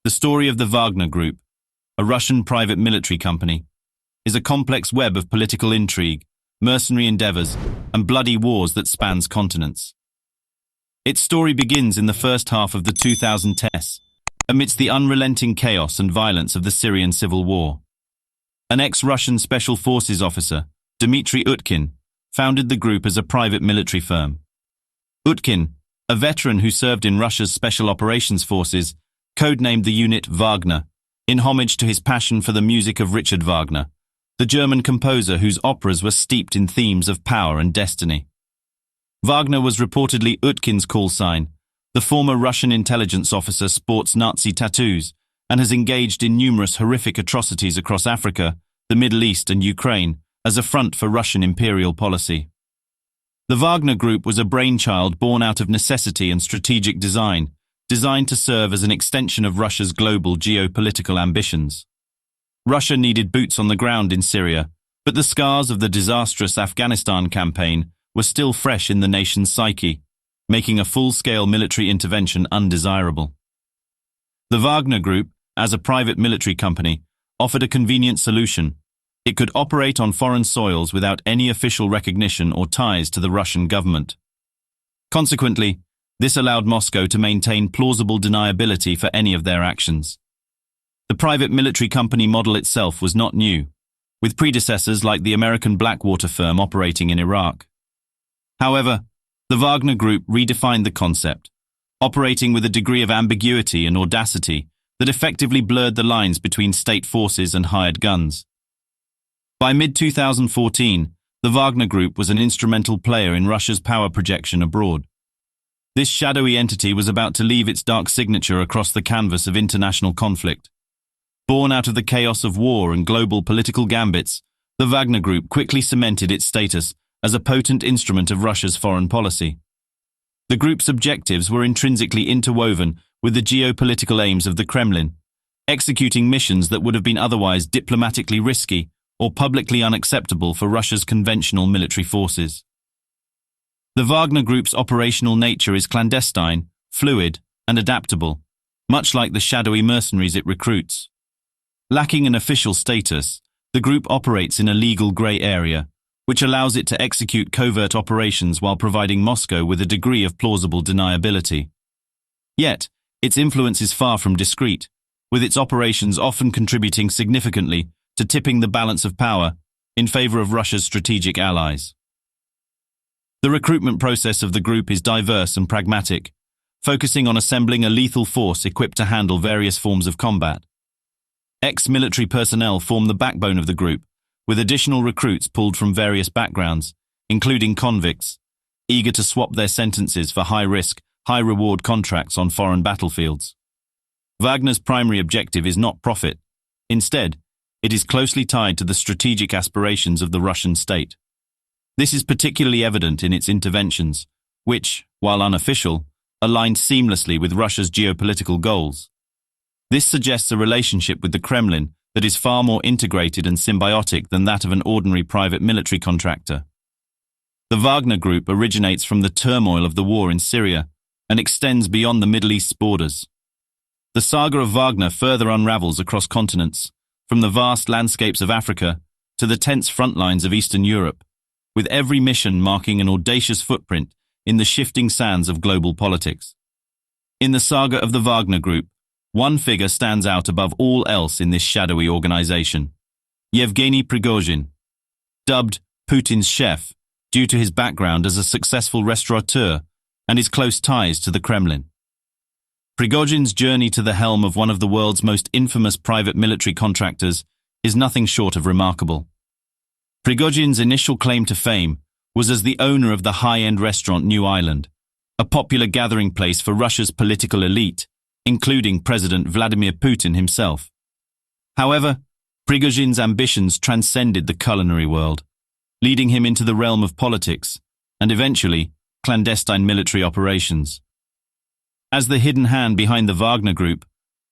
The story of the Wagner Group, a Russian private military company, is a complex web of political intrigue, mercenary endeavors, and bloody wars that spans continents. Its story begins in the first half of the 2010s, amidst the unrelenting chaos and violence of the Syrian civil war. An ex-Russian Special Forces officer, Dmitry Utkin, founded the group as a private military firm. Utkin, a veteran who served in Russia's Special Operations Forces, codenamed the unit Wagner, in homage to his passion for the music of Richard Wagner, the German composer whose operas were steeped in themes of power and destiny. Wagner was reportedly Utkin's call sign. The former Russian intelligence officer sports Nazi tattoos and has engaged in numerous horrific atrocities across Africa, the Middle East and Ukraine as a front for Russian imperial policy. The Wagner Group was a brainchild born out of necessity and strategic design, designed to serve as an extension of Russia's global geopolitical ambitions. Russia needed boots on the ground in Syria, but the scars of the disastrous Afghanistan campaign were still fresh in the nation's psyche, making a full-scale military intervention undesirable. The Wagner Group, as a private military company, offered a convenient solution. It could operate on foreign soils without any official recognition or ties to the Russian government. Consequently, this allowed Moscow to maintain plausible deniability for any of their actions. The private military company model itself was not new, with predecessors like the American Blackwater firm operating in Iraq. However, the Wagner Group redefined the concept, operating with a degree of ambiguity and audacity that effectively blurred the lines between state forces and hired guns. By mid-2014, the Wagner Group was an instrumental player in Russia's power projection abroad. This shadowy entity was about to leave its dark signature across the canvas of international conflict. Born out of the chaos of war and global political gambits, the Wagner Group quickly cemented its status as a potent instrument of Russia's foreign policy. The group's objectives were intrinsically interwoven with the geopolitical aims of the Kremlin, executing missions that would have been otherwise diplomatically risky or publicly unacceptable for Russia's conventional military forces. The Wagner Group's operational nature is clandestine, fluid, and adaptable, much like the shadowy mercenaries it recruits. Lacking an official status, the group operates in a legal grey area, which allows it to execute covert operations while providing Moscow with a degree of plausible deniability. Yet, its influence is far from discreet, with its operations often contributing significantly to tipping the balance of power in favor of Russia's strategic allies. The recruitment process of the group is diverse and pragmatic, focusing on assembling a lethal force equipped to handle various forms of combat. Ex-military personnel form the backbone of the group, with additional recruits pulled from various backgrounds, including convicts, eager to swap their sentences for high-risk, high-reward contracts on foreign battlefields. Wagner's primary objective is not profit. Instead, it is closely tied to the strategic aspirations of the Russian state. This is particularly evident in its interventions, which, while unofficial, align seamlessly with Russia's geopolitical goals. This suggests a relationship with the Kremlin that is far more integrated and symbiotic than that of an ordinary private military contractor. The Wagner Group originates from the turmoil of the war in Syria and extends beyond the Middle East's borders. The saga of Wagner further unravels across continents, from the vast landscapes of Africa to the tense front lines of Eastern Europe, with every mission marking an audacious footprint in the shifting sands of global politics. In the saga of the Wagner Group, one figure stands out above all else in this shadowy organization: Yevgeny Prigozhin. Dubbed Putin's chef due to his background as a successful restaurateur and his close ties to the Kremlin. Prigozhin's journey to the helm of one of the world's most infamous private military contractors is nothing short of remarkable. Prigozhin's initial claim to fame was as the owner of the high-end restaurant New Island, a popular gathering place for Russia's political elite, including President Vladimir Putin himself. However, Prigozhin's ambitions transcended the culinary world, leading him into the realm of politics and eventually clandestine military operations. As the hidden hand behind the Wagner Group,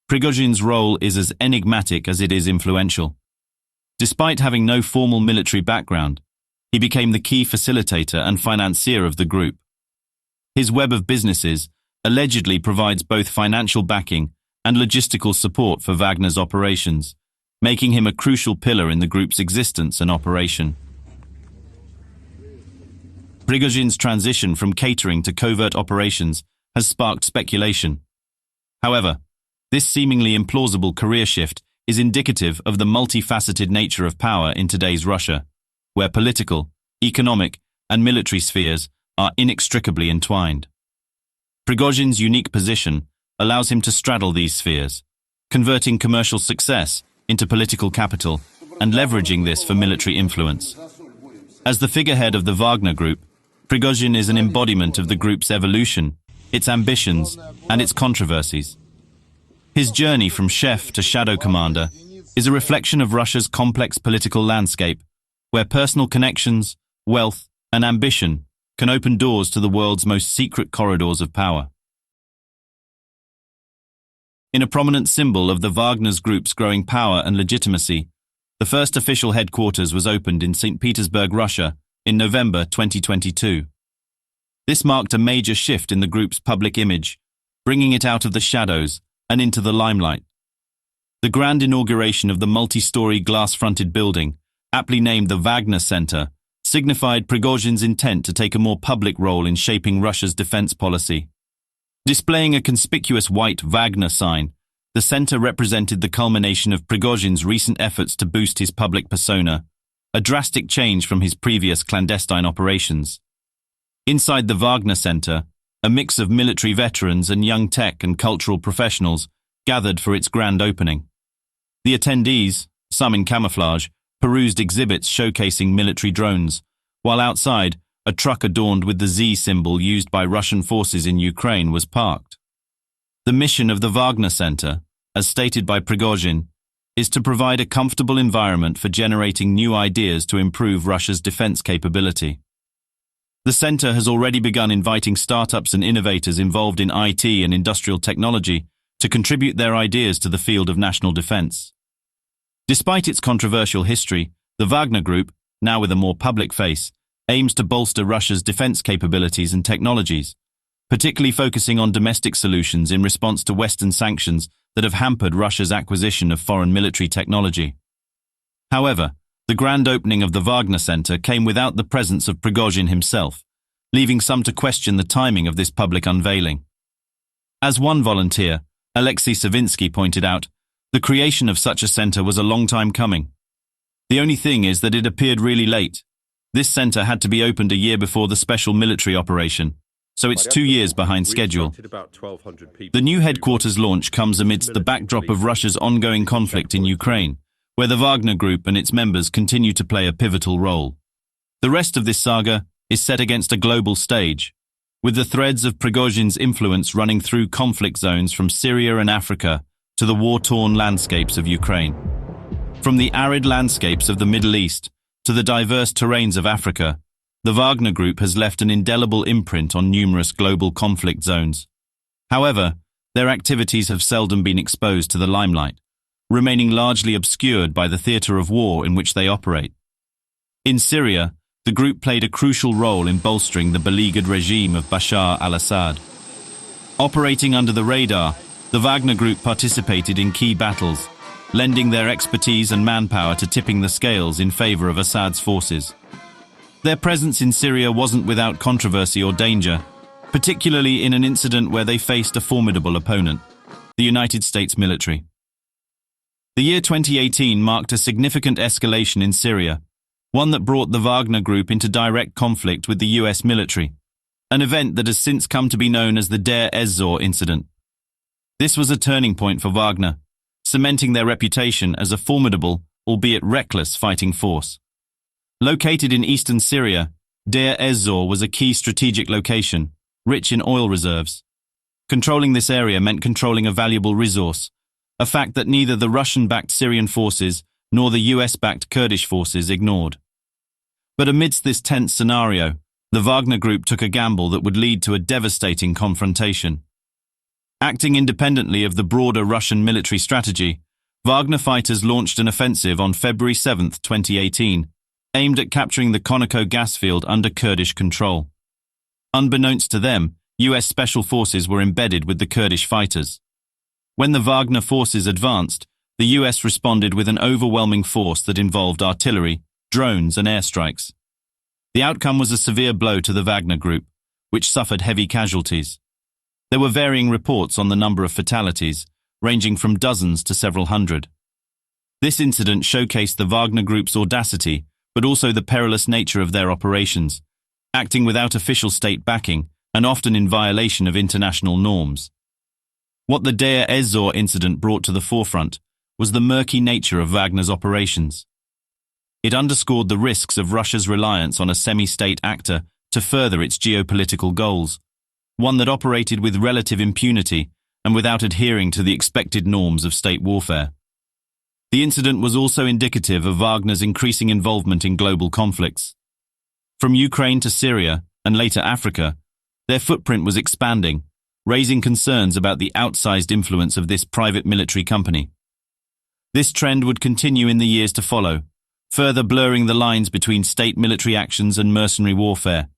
Prigozhin's role is as enigmatic as it is influential. Despite having no formal military background, he became the key facilitator and financier of the group. His web of businesses allegedly provides both financial backing and logistical support for Wagner's operations, making him a crucial pillar in the group's existence and operation. Prigozhin's transition from catering to covert operations has sparked speculation. However, this seemingly implausible career shift is indicative of the multifaceted nature of power in today's Russia, where political, economic, and military spheres are inextricably entwined. Prigozhin's unique position allows him to straddle these spheres, converting commercial success into political capital and leveraging this for military influence. As the figurehead of the Wagner Group, Prigozhin is an embodiment of the group's evolution, its ambitions, and its controversies. His journey from chef to shadow commander is a reflection of Russia's complex political landscape, where personal connections, wealth, and ambition can open doors to the world's most secret corridors of power. In a prominent symbol of the Wagner Group's growing power and legitimacy, the first official headquarters was opened in St. Petersburg, Russia, in November 2022. This marked a major shift in the group's public image, bringing it out of the shadows and into the limelight. The grand inauguration of the multi-story glass-fronted building, aptly named the Wagner Centre, signified Prigozhin's intent to take a more public role in shaping Russia's defense policy. Displaying a conspicuous white Wagner sign, the center represented the culmination of Prigozhin's recent efforts to boost his public persona, a drastic change from his previous clandestine operations. Inside the Wagner Centre, a mix of military veterans and young tech and cultural professionals gathered for its grand opening. The attendees, some in camouflage, perused exhibits showcasing military drones, while outside, a truck adorned with the Z symbol used by Russian forces in Ukraine was parked. The mission of the Wagner Centre, as stated by Prigozhin, is to provide a comfortable environment for generating new ideas to improve Russia's defense capability. The center has already begun inviting startups and innovators involved in IT and industrial technology to contribute their ideas to the field of national defense. Despite its controversial history, the Wagner Group, now with a more public face, aims to bolster Russia's defense capabilities and technologies, particularly focusing on domestic solutions in response to Western sanctions that have hampered Russia's acquisition of foreign military technology. However, the grand opening of the Wagner Centre came without the presence of Prigozhin himself, leaving some to question the timing of this public unveiling. As one volunteer, Alexei Savinsky, pointed out, the creation of such a centre was a long time coming. The only thing is that it appeared really late. This centre had to be opened a year before the special military operation, so it's 2 years behind schedule. The new headquarters launch comes amidst the backdrop of Russia's ongoing conflict in Ukraine, where the Wagner Group and its members continue to play a pivotal role. The rest of this saga is set against a global stage, with the threads of Prigozhin's influence running through conflict zones from Syria and Africa to the war-torn landscapes of Ukraine. From the arid landscapes of the Middle East to the diverse terrains of Africa, the Wagner Group has left an indelible imprint on numerous global conflict zones. However, their activities have seldom been exposed to the limelight, remaining largely obscured by the theatre of war in which they operate. In Syria, the group played a crucial role in bolstering the beleaguered regime of Bashar al-Assad. Operating under the radar, the Wagner Group participated in key battles, lending their expertise and manpower to tipping the scales in favor of Assad's forces. Their presence in Syria wasn't without controversy or danger, particularly in an incident where they faced a formidable opponent, the United States military. The year 2018 marked a significant escalation in Syria, one that brought the Wagner Group into direct conflict with the US military, an event that has since come to be known as the Deir ez-Zor incident. This was a turning point for Wagner, cementing their reputation as a formidable, albeit reckless, fighting force. Located in eastern Syria, Deir ez-Zor was a key strategic location, rich in oil reserves. Controlling this area meant controlling a valuable resource, a fact that neither the Russian-backed Syrian forces nor the US-backed Kurdish forces ignored. But amidst this tense scenario, the Wagner Group took a gamble that would lead to a devastating confrontation. Acting independently of the broader Russian military strategy, Wagner fighters launched an offensive on February 7, 2018, aimed at capturing the Conoco gas field under Kurdish control. Unbeknownst to them, US special forces were embedded with the Kurdish fighters. When the Wagner forces advanced, the US responded with an overwhelming force that involved artillery, drones, and airstrikes. The outcome was a severe blow to the Wagner Group, which suffered heavy casualties. There were varying reports on the number of fatalities, ranging from dozens to several hundred. This incident showcased the Wagner Group's audacity, but also the perilous nature of their operations, acting without official state backing and often in violation of international norms. What the Deir ez-Zor incident brought to the forefront was the murky nature of Wagner's operations. It underscored the risks of Russia's reliance on a semi-state actor to further its geopolitical goals, one that operated with relative impunity and without adhering to the expected norms of state warfare. The incident was also indicative of Wagner's increasing involvement in global conflicts. From Ukraine to Syria, and later Africa, their footprint was expanding, raising concerns about the outsized influence of this private military company. This trend would continue in the years to follow, further blurring the lines between state military actions and mercenary warfare,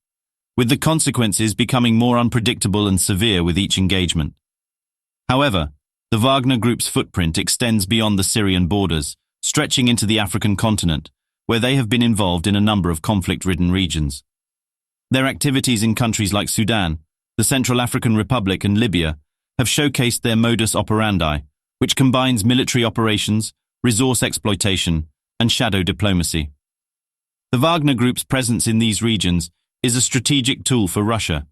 with the consequences becoming more unpredictable and severe with each engagement. However, the Wagner Group's footprint extends beyond the Syrian borders, stretching into the African continent, where they have been involved in a number of conflict-ridden regions. Their activities in countries like Sudan, the Central African Republic, and Libya have showcased their modus operandi, which combines military operations, resource exploitation, and shadow diplomacy. The Wagner Group's presence in these regions is a strategic tool for Russia,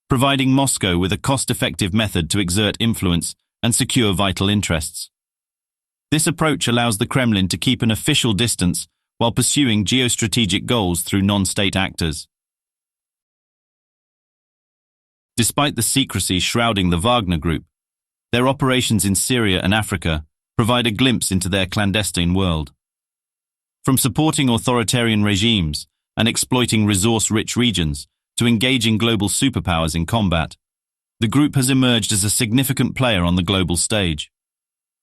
providing Moscow with a cost-effective method to exert influence and secure vital interests. This approach allows the Kremlin to keep an official distance while pursuing geostrategic goals through non-state actors. Despite the secrecy shrouding the Wagner Group, their operations in Syria and Africa provide a glimpse into their clandestine world. From supporting authoritarian regimes and exploiting resource-rich regions to engaging global superpowers in combat, the group has emerged as a significant player on the global stage.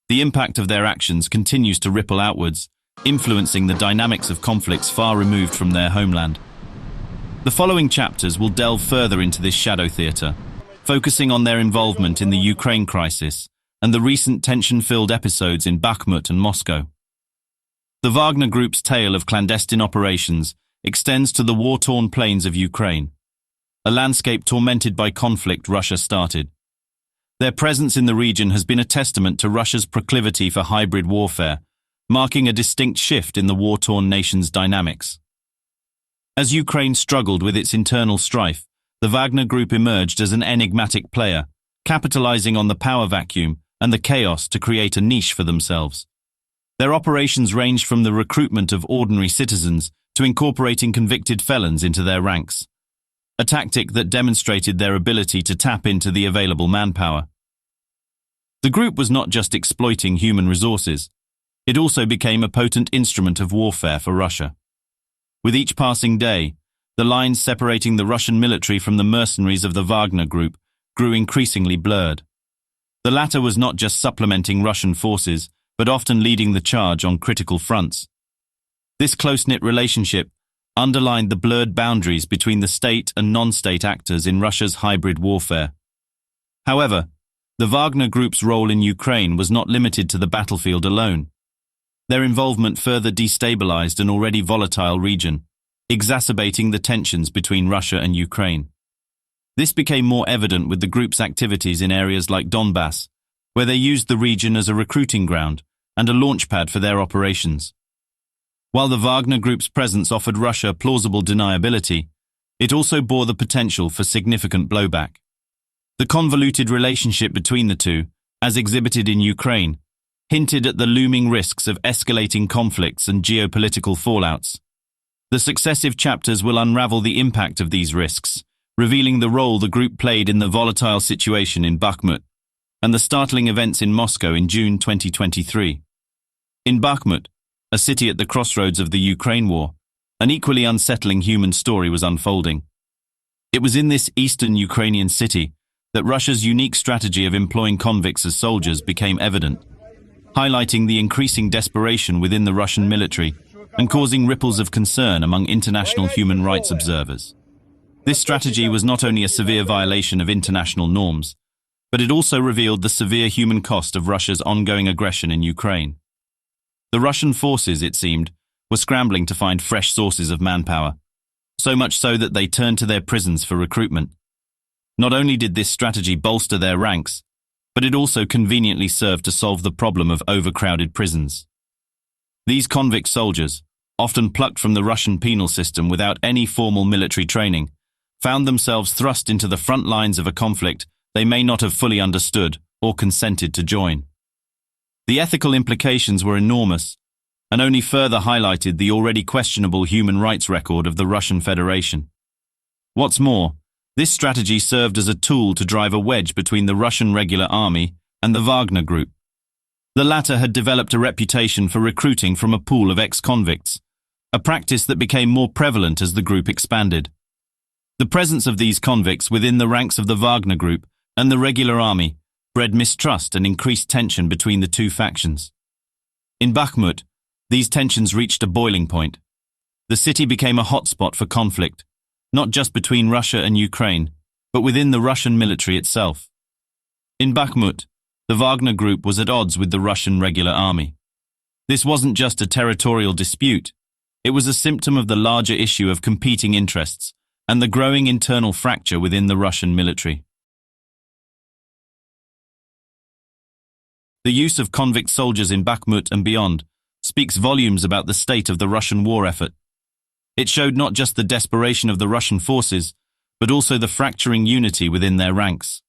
The impact of their actions continues to ripple outwards, influencing the dynamics of conflicts far removed from their homeland. The following chapters will delve further into this shadow theater, focusing on their involvement in the Ukraine crisis and the recent tension-filled episodes in Bakhmut and Moscow. The Wagner Group's tale of clandestine operations extends to the war-torn plains of Ukraine, a landscape tormented by conflict Russia started. Their presence in the region has been a testament to Russia's proclivity for hybrid warfare, marking a distinct shift in the war-torn nation's dynamics. As Ukraine struggled with its internal strife, the Wagner Group emerged as an enigmatic player, capitalizing on the power vacuum and the chaos to create a niche for themselves. Their operations ranged from the recruitment of ordinary citizens to incorporating convicted felons into their ranks, a tactic that demonstrated their ability to tap into the available manpower. The group was not just exploiting human resources, it also became a potent instrument of warfare for Russia. With each passing day, the lines separating the Russian military from the mercenaries of the Wagner Group grew increasingly blurred. The latter was not just supplementing Russian forces, but often leading the charge on critical fronts. This close-knit relationship underlined the blurred boundaries between the state and non-state actors in Russia's hybrid warfare. However, the Wagner Group's role in Ukraine was not limited to the battlefield alone. Their involvement further destabilized an already volatile region, exacerbating the tensions between Russia and Ukraine. This became more evident with the group's activities in areas like Donbass, where they used the region as a recruiting ground and a launchpad for their operations. While the Wagner Group's presence offered Russia plausible deniability, it also bore the potential for significant blowback. The convoluted relationship between the two, as exhibited in Ukraine, hinted at the looming risks of escalating conflicts and geopolitical fallouts. The successive chapters will unravel the impact of these risks, revealing the role the group played in the volatile situation in Bakhmut and the startling events in Moscow in June 2023. In Bakhmut, a city at the crossroads of the Ukraine war, an equally unsettling human story was unfolding. It was in this eastern Ukrainian city that Russia's unique strategy of employing convicts as soldiers became evident, highlighting the increasing desperation within the Russian military and causing ripples of concern among international human rights observers. This strategy was not only a severe violation of international norms, but it also revealed the severe human cost of Russia's ongoing aggression in Ukraine. The Russian forces, it seemed, were scrambling to find fresh sources of manpower, so much so that they turned to their prisons for recruitment. Not only did this strategy bolster their ranks, but it also conveniently served to solve the problem of overcrowded prisons. These convict soldiers, often plucked from the Russian penal system without any formal military training, found themselves thrust into the front lines of a conflict they may not have fully understood or consented to join. The ethical implications were enormous, and only further highlighted the already questionable human rights record of the Russian Federation. What's more, this strategy served as a tool to drive a wedge between the Russian regular army and the Wagner Group. The latter had developed a reputation for recruiting from a pool of ex-convicts, a practice that became more prevalent as the group expanded. The presence of these convicts within the ranks of the Wagner Group and the regular army bred mistrust and increased tension between the two factions. In Bakhmut, these tensions reached a boiling point. The city became a hotspot for conflict, not just between Russia and Ukraine, but within the Russian military itself. In Bakhmut, the Wagner Group was at odds with the Russian regular army. This wasn't just a territorial dispute, it was a symptom of the larger issue of competing interests and the growing internal fracture within the Russian military. The use of convict soldiers in Bakhmut and beyond speaks volumes about the state of the Russian war effort. It showed not just the desperation of the Russian forces, but also the fracturing unity within their ranks.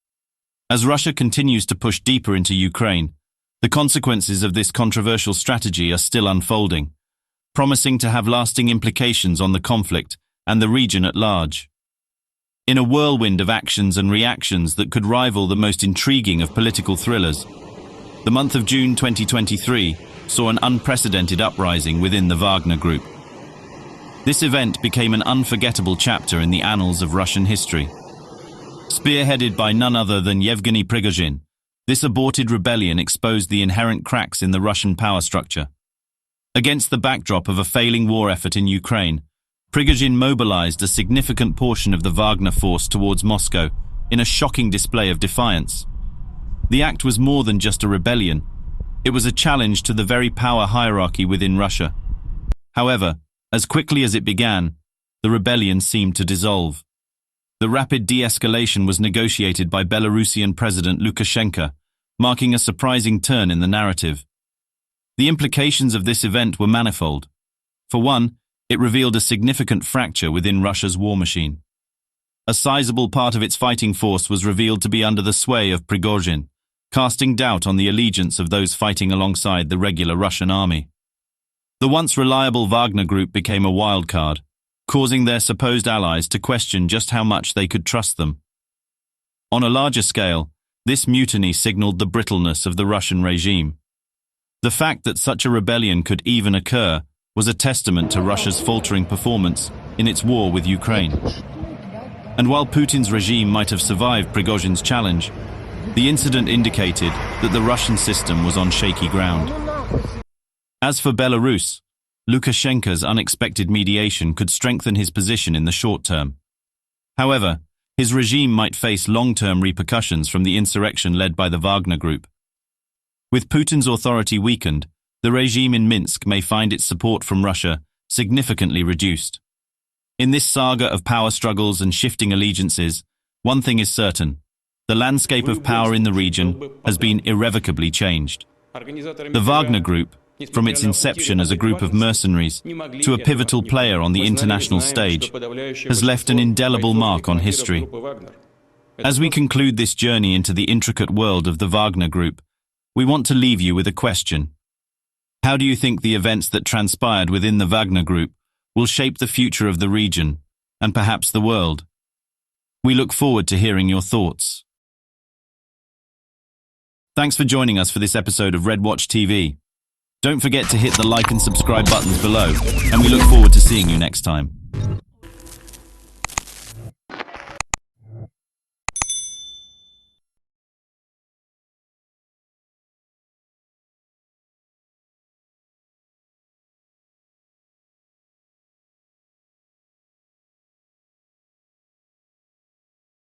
As Russia continues to push deeper into Ukraine, the consequences of this controversial strategy are still unfolding, promising to have lasting implications on the conflict and the region at large. In a whirlwind of actions and reactions that could rival the most intriguing of political thrillers, the month of June 2023 saw an unprecedented uprising within the Wagner Group. This event became an unforgettable chapter in the annals of Russian history. Spearheaded by none other than Yevgeny Prigozhin, this aborted rebellion exposed the inherent cracks in the Russian power structure. Against the backdrop of a failing war effort in Ukraine, Prigozhin mobilized a significant portion of the Wagner force towards Moscow in a shocking display of defiance. The act was more than just a rebellion. It was a challenge to the very power hierarchy within Russia. However, as quickly as it began, the rebellion seemed to dissolve. The rapid de-escalation was negotiated by Belarusian President Lukashenko, marking a surprising turn in the narrative. The implications of this event were manifold. For one, it revealed a significant fracture within Russia's war machine. A sizable part of its fighting force was revealed to be under the sway of Prigozhin, casting doubt on the allegiance of those fighting alongside the regular Russian army. The once reliable Wagner Group became a wild card, causing their supposed allies to question just how much they could trust them. On a larger scale, this mutiny signaled the brittleness of the Russian regime. The fact that such a rebellion could even occur was a testament to Russia's faltering performance in its war with Ukraine. And while Putin's regime might have survived Prigozhin's challenge, the incident indicated that the Russian system was on shaky ground. As for Belarus, Lukashenko's unexpected mediation could strengthen his position in the short term. However, his regime might face long-term repercussions from the insurrection led by the Wagner Group. With Putin's authority weakened, the regime in Minsk may find its support from Russia significantly reduced. In this saga of power struggles and shifting allegiances, one thing is certain: the landscape of power in the region has been irrevocably changed. The Wagner Group, from its inception as a group of mercenaries to a pivotal player on the international stage, has left an indelible mark on history. As we conclude this journey into the intricate world of the Wagner Group, we want to leave you with a question. How do you think the events that transpired within the Wagner Group will shape the future of the region, and perhaps the world? We look forward to hearing your thoughts. Thanks for joining us for this episode of Red Watch TV. Don't forget to hit the like and subscribe buttons below, and we look forward to seeing you next time.